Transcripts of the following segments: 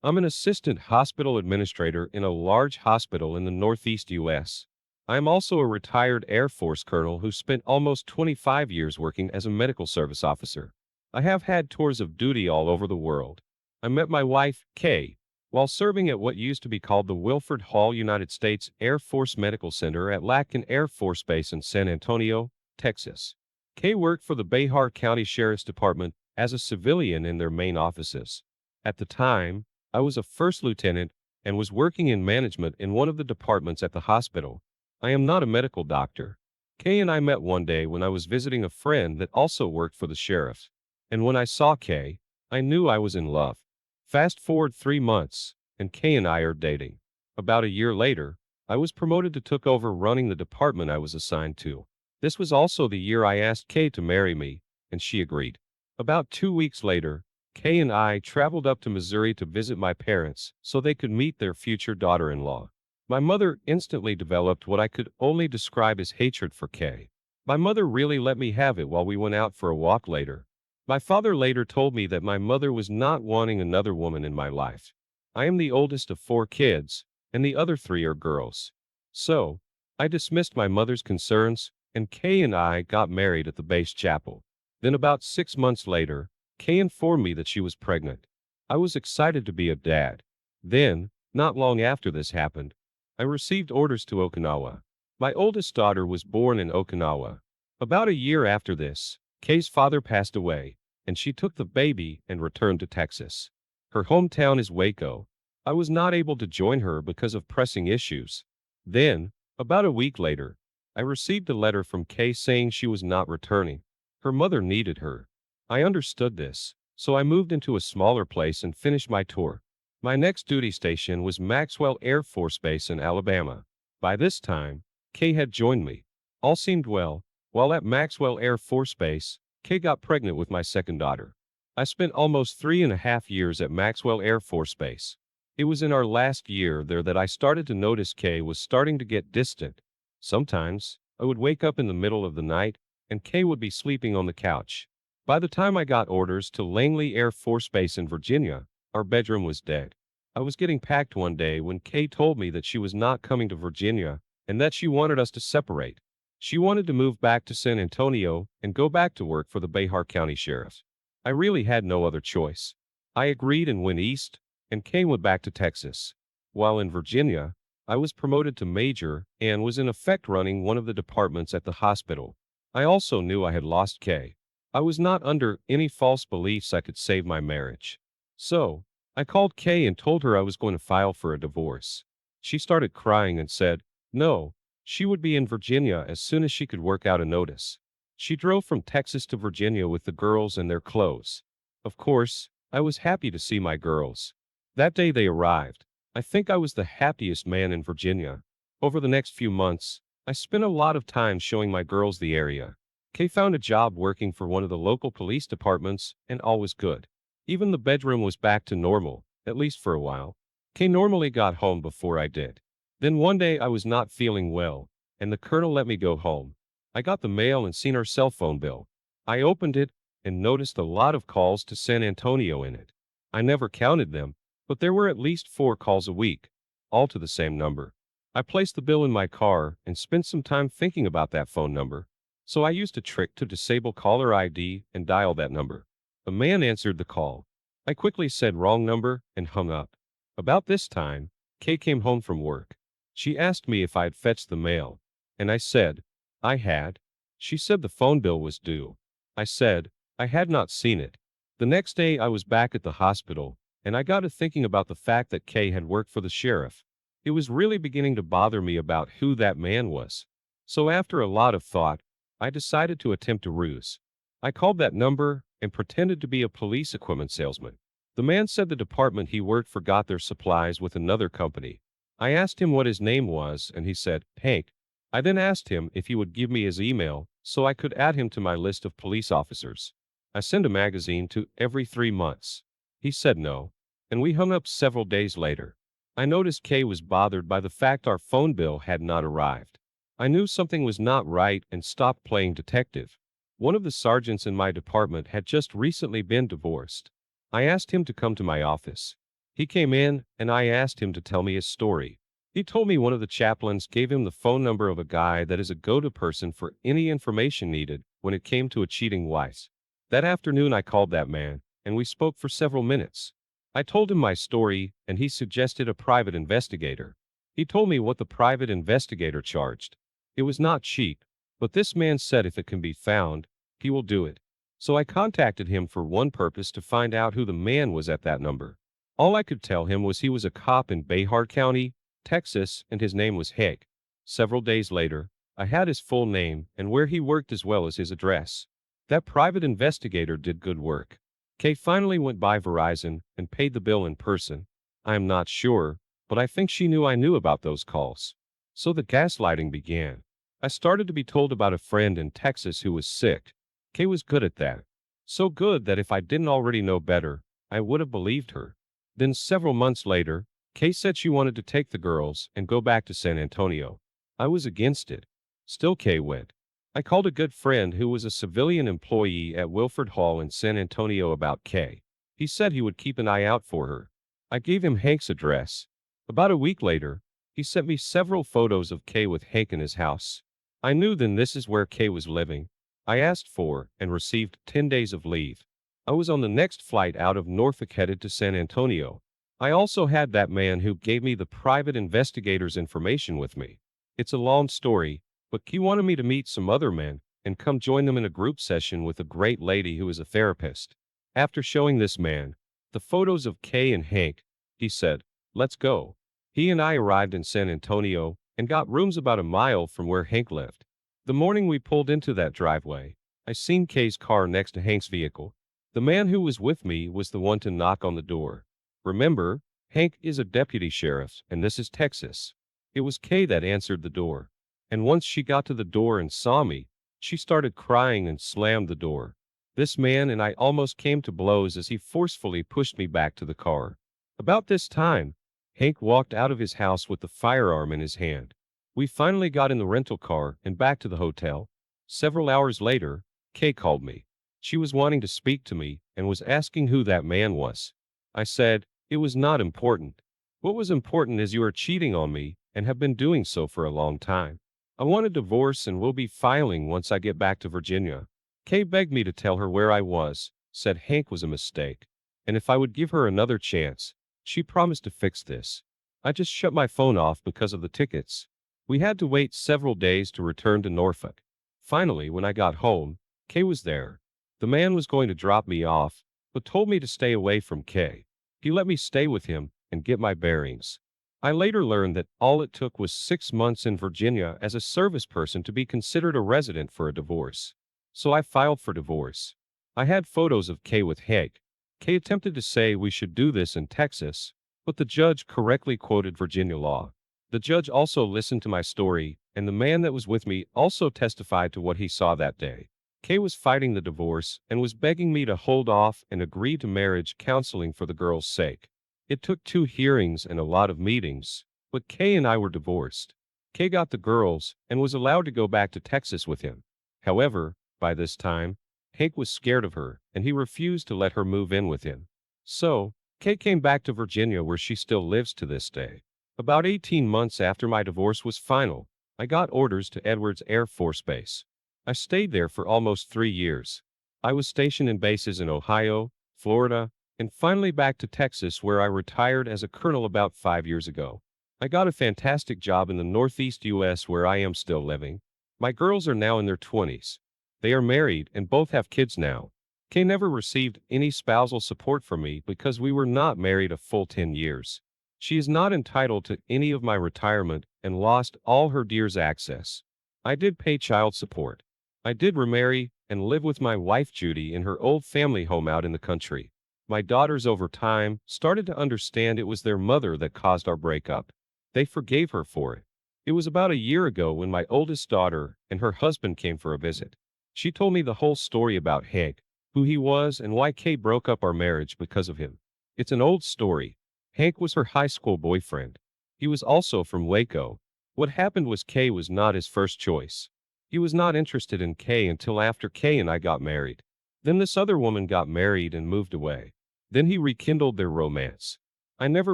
I'm an assistant hospital administrator in a large hospital in the Northeast U.S. I am also a retired Air Force colonel who spent almost 25 years working as a medical service officer. I have had tours of duty all over the world. I met my wife, Kay, while serving at what used to be called the Wilford Hall United States Air Force Medical Center at Lacken Air Force Base in San Antonio, Texas. Kay worked for the Behar County Sheriff's Department as a civilian in their main offices. At the time, I was a first lieutenant and was working in management in one of the departments at the hospital. I am not a medical doctor. Kay and I met one day when I was visiting a friend that also worked for the sheriff. And when I saw Kay, I knew I was in love. Fast forward 3 months, and Kay and I are dating. About a year later, I was promoted to took over running the department I was assigned to. This was also the year I asked Kay to marry me, and she agreed. About 2 weeks later, Kay and I traveled up to Missouri to visit my parents so they could meet their future daughter-in-law. My mother instantly developed what I could only describe as hatred for Kay. My mother really let me have it while we went out for a walk later. My father later told me that my mother was not wanting another woman in my life. I am the oldest of 4 kids, and the other 3 are girls. So, I dismissed my mother's concerns, and Kay and I got married at the base chapel. Then about 6 months later, Kay informed me that she was pregnant. I was excited to be a dad. Then, not long after this happened, I received orders to Okinawa. My oldest daughter was born in Okinawa. About a year after this, Kay's father passed away, and she took the baby and returned to Texas. Her hometown is Waco. I was not able to join her because of pressing issues. Then, about a week later, I received a letter from Kay saying she was not returning. Her mother needed her. I understood this, so I moved into a smaller place and finished my tour. My next duty station was Maxwell Air Force Base in Alabama. By this time, Kay had joined me. All seemed well. While at Maxwell Air Force Base, Kay got pregnant with my second daughter. I spent almost 3.5 years at Maxwell Air Force Base. It was in our last year there that I started to notice Kay was starting to get distant. Sometimes, I would wake up in the middle of the night, and Kay would be sleeping on the couch. By the time I got orders to Langley Air Force Base in Virginia, our bedroom was dead. I was getting packed one day when Kay told me that she was not coming to Virginia and that she wanted us to separate. She wanted to move back to San Antonio and go back to work for the Behar County Sheriff. I really had no other choice. I agreed and went east, and Kay went back to Texas. While in Virginia, I was promoted to major and was in effect running one of the departments at the hospital. I also knew I had lost Kay. I was not under any false beliefs I could save my marriage. So, I called Kay and told her I was going to file for a divorce. She started crying and said, no, she would be in Virginia as soon as she could work out a notice. She drove from Texas to Virginia with the girls and their clothes. Of course, I was happy to see my girls. That day they arrived. I think I was the happiest man in Virginia. Over the next few months, I spent a lot of time showing my girls the area. Kay found a job working for one of the local police departments, and all was good. Even the bedroom was back to normal, at least for a while. Kay normally got home before I did. Then one day I was not feeling well, and the colonel let me go home. I got the mail and seen our cell phone bill. I opened it and noticed a lot of calls to San Antonio in it. I never counted them, but there were at least 4 calls a week, all to the same number. I placed the bill in my car and spent some time thinking about that phone number. So I used a trick to disable caller ID and dial that number. A man answered the call. I quickly said wrong number and hung up. About this time, Kay came home from work. She asked me if I had fetched the mail, and I said I had. She said the phone bill was due. I said I had not seen it. The next day I was back at the hospital, and I got to thinking about the fact that Kay had worked for the sheriff. It was really beginning to bother me about who that man was. So after a lot of thought, I decided to attempt a ruse. I called that number and pretended to be a police equipment salesman. The man said the department he worked for got their supplies with another company. I asked him what his name was, and he said, Hank. I then asked him if he would give me his email so I could add him to my list of police officers. I send a magazine to every 3 months. He said no, and we hung up several days later. I noticed Kay was bothered by the fact our phone bill had not arrived. I knew something was not right and stopped playing detective. One of the sergeants in my department had just recently been divorced. I asked him to come to my office. He came in, and I asked him to tell me his story. He told me one of the chaplains gave him the phone number of a guy that is a go-to person for any information needed when it came to a cheating wife. That afternoon I called that man, and we spoke for several minutes. I told him my story, and he suggested a private investigator. He told me what the private investigator charged. It was not cheap, but this man said if it can be found, he will do it. So I contacted him for one purpose, to find out who the man was at that number. All I could tell him was he was a cop in Bayard County, Texas, and his name was Hank. Several days later, I had his full name and where he worked as well as his address. That private investigator did good work. Kay finally went by Verizon and paid the bill in person. I am not sure, but I think she knew I knew about those calls. So the gaslighting began. I started to be told about a friend in Texas who was sick. Kay was good at that. So good that if I didn't already know better, I would have believed her. Then several months later, Kay said she wanted to take the girls and go back to San Antonio. I was against it. Still Kay went. I called a good friend who was a civilian employee at Wilford Hall in San Antonio about Kay. He said he would keep an eye out for her. I gave him Hank's address. About a week later, he sent me several photos of Kay with Hank in his house. I knew then this is where Kay was living. I asked for and received 10 days of leave. I was on the next flight out of Norfolk headed to San Antonio. I also had that man who gave me the private investigator's information with me. It's a long story, but he wanted me to meet some other men and come join them in a group session with a great lady who is a therapist. After showing this man the photos of Kay and Hank, he said, "Let's go." He and I arrived in San Antonio and got rooms about a mile from where Hank lived. The morning we pulled into that driveway, I seen Kay's car next to Hank's vehicle. The man who was with me was the one to knock on the door. Remember, Hank is a deputy sheriff, and this is Texas. It was Kay that answered the door. And once she got to the door and saw me, she started crying and slammed the door. This man and I almost came to blows as he forcefully pushed me back to the car. About this time, Hank walked out of his house with the firearm in his hand. We finally got in the rental car and back to the hotel. Several hours later, Kay called me. She was wanting to speak to me and was asking who that man was. I said, it was not important. What was important is you are cheating on me and have been doing so for a long time. I want a divorce and will be filing once I get back to Virginia. Kay begged me to tell her where I was, said Hank was a mistake, and if I would give her another chance, she promised to fix this. I just shut my phone off because of the tickets. We had to wait several days to return to Norfolk. Finally, when I got home, Kay was there. The man was going to drop me off, but told me to stay away from Kay. He let me stay with him and get my bearings. I later learned that all it took was 6 months in Virginia as a service person to be considered a resident for a divorce. So I filed for divorce. I had photos of Kay with Hank. Kay attempted to say we should do this in Texas, but the judge correctly quoted Virginia law. The judge also listened to my story, and the man that was with me also testified to what he saw that day. Kay was fighting the divorce and was begging me to hold off and agree to marriage counseling for the girl's sake. It took 2 hearings and a lot of meetings, but Kay and I were divorced. Kay got the girls and was allowed to go back to Texas with him. However, by this time, Hank was scared of her and he refused to let her move in with him. So, Kay came back to Virginia where she still lives to this day. About 18 months after my divorce was final, I got orders to Edwards Air Force Base. I stayed there for almost 3 years. I was stationed in bases in Ohio, Florida, and finally back to Texas where I retired as a colonel about 5 years ago. I got a fantastic job in the Northeast U.S. where I am still living. My girls are now in their 20s. They are married and both have kids now. Kay never received any spousal support from me because we were not married a full 10 years. She is not entitled to any of my retirement and lost all her dear's access. I did pay child support. I did remarry and live with my wife Judy in her old family home out in the country. My daughters over time started to understand it was their mother that caused our breakup. They forgave her for it. It was about a year ago when my oldest daughter and her husband came for a visit. She told me the whole story about Hank, who he was and why Kay broke up our marriage because of him. It's an old story. Hank was her high school boyfriend. He was also from Waco. What happened was Kay was not his first choice. He was not interested in Kay until after Kay and I got married. Then this other woman got married and moved away. Then he rekindled their romance. I never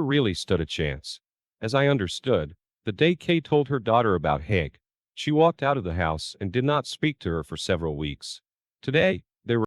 really stood a chance. As I understood, the day Kay told her daughter about Hank, she walked out of the house and did not speak to her for several weeks. Today,